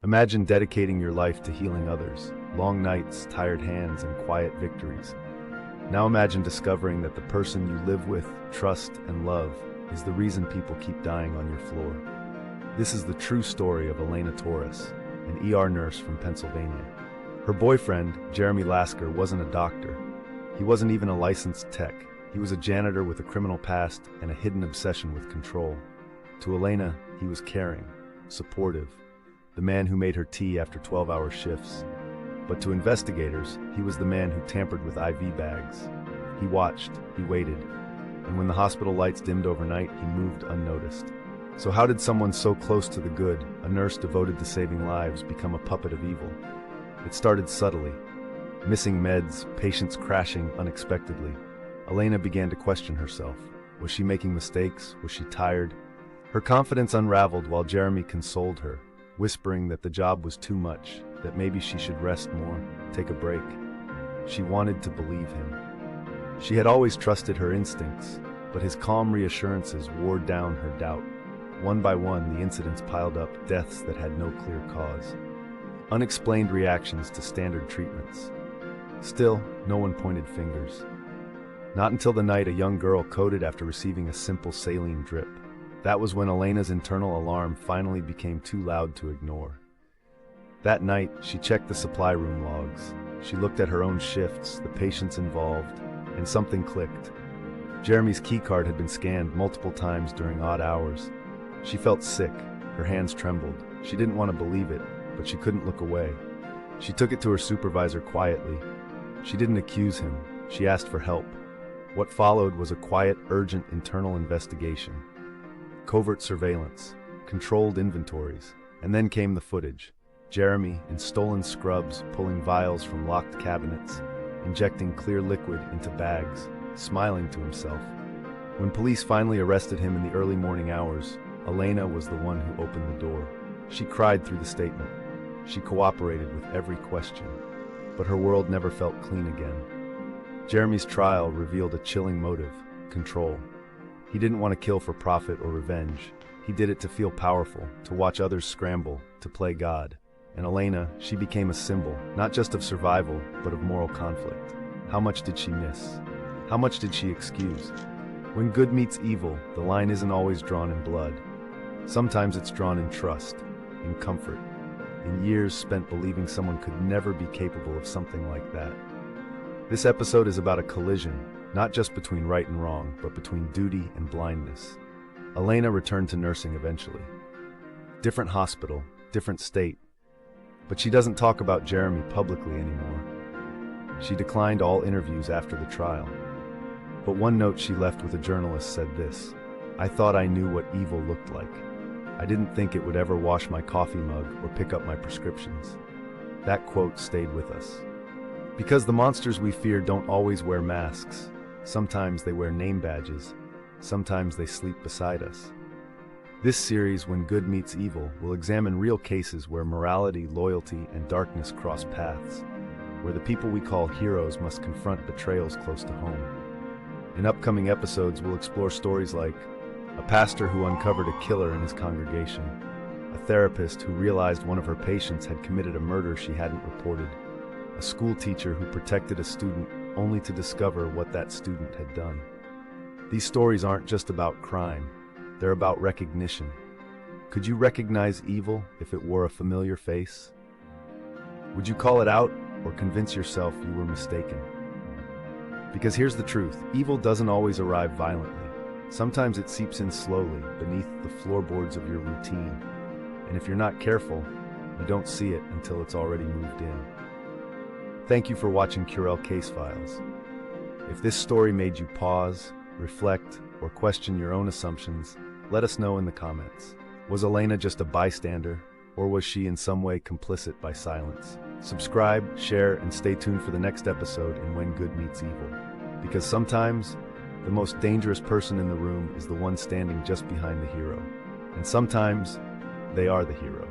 Imagine dedicating your life to healing others, long nights, tired hands, and quiet victories. Now imagine discovering that the person you live with, trust, and love is the reason people keep dying on your floor. This is the true story of Alaina Torres, an ER nurse from Pennsylvania. Her boyfriend, Jeremy Lasker, wasn't a doctor. He wasn't even a licensed tech. He was a janitor with a criminal past and a hidden obsession with control. To Alaina, he was caring, supportive, the man who made her tea after 12-hour shifts. But to investigators, he was the man who tampered with IV bags. He watched, he waited, and when the hospital lights dimmed overnight, he moved unnoticed. So how did someone so close to the good, a nurse devoted to saving lives, become a puppet of evil? It started subtly. Missing meds, patients crashing unexpectedly. Alaina began to question herself. Was she making mistakes? Was she tired? Her confidence unraveled while Jeremy consoled her, whispering that the job was too much, that maybe she should rest more, take a break. She wanted to believe him. She had always trusted her instincts, but his calm reassurances wore down her doubt. One by one, the incidents piled up, deaths that had no clear cause. Unexplained reactions to standard treatments. Still, no one pointed fingers. Not until the night a young girl coded after receiving a simple saline drip. That was when Alaina's internal alarm finally became too loud to ignore. That night, she checked the supply room logs. She looked at her own shifts, the patients involved, and something clicked. Jeremy's keycard had been scanned multiple times during odd hours. She felt sick. Her hands trembled. She didn't want to believe it, but she couldn't look away. She took it to her supervisor quietly. She didn't accuse him. She asked for help. What followed was a quiet, urgent internal investigation. Covert surveillance, controlled inventories, and then came the footage. Jeremy, in stolen scrubs, pulling vials from locked cabinets, injecting clear liquid into bags, smiling to himself. When police finally arrested him in the early morning hours, Alaina was the one who opened the door. She cried through the statement. She cooperated with every question, but her world never felt clean again. Jeremy's trial revealed a chilling motive: control. He didn't want to kill for profit or revenge. He did it to feel powerful, to watch others scramble, to play God. And Alaina, she became a symbol, not just of survival, but of moral conflict. How much did she miss? How much did she excuse? When good meets evil, the line isn't always drawn in blood. Sometimes it's drawn in trust, in comfort, in years spent believing someone could never be capable of something like that. This episode is about a collision, not just between right and wrong, but between duty and blindness. Alaina returned to nursing eventually. Different hospital, different state. But she doesn't talk about Jeremy publicly anymore. She declined all interviews after the trial. But one note she left with a journalist said this: "I thought I knew what evil looked like. I didn't think it would ever wash my coffee mug or pick up my prescriptions." That quote stayed with us. Because the monsters we fear don't always wear masks. Sometimes they wear name badges. Sometimes they sleep beside us. This series, When Good Meets Evil, will examine real cases where morality, loyalty, and darkness cross paths, where the people we call heroes must confront betrayals close to home. In upcoming episodes, we'll explore stories like a pastor who uncovered a killer in his congregation, a therapist who realized one of her patients had committed a murder she hadn't reported, a school teacher who protected a student only to discover what that student had done. These stories aren't just about crime, they're about recognition. Could you recognize evil if it wore a familiar face? Would you call it out or convince yourself you were mistaken? Because here's the truth, evil doesn't always arrive violently. Sometimes it seeps in slowly beneath the floorboards of your routine. And if you're not careful, you don't see it until it's already moved in. Thank you for watching Curell Case Files. If this story made you pause, reflect, or question your own assumptions, let us know in the comments. Was Alaina just a bystander, or was she in some way complicit by silence? Subscribe, share, and stay tuned for the next episode in When Good Meets Evil. Because sometimes, the most dangerous person in the room is the one standing just behind the hero. And sometimes, they are the hero.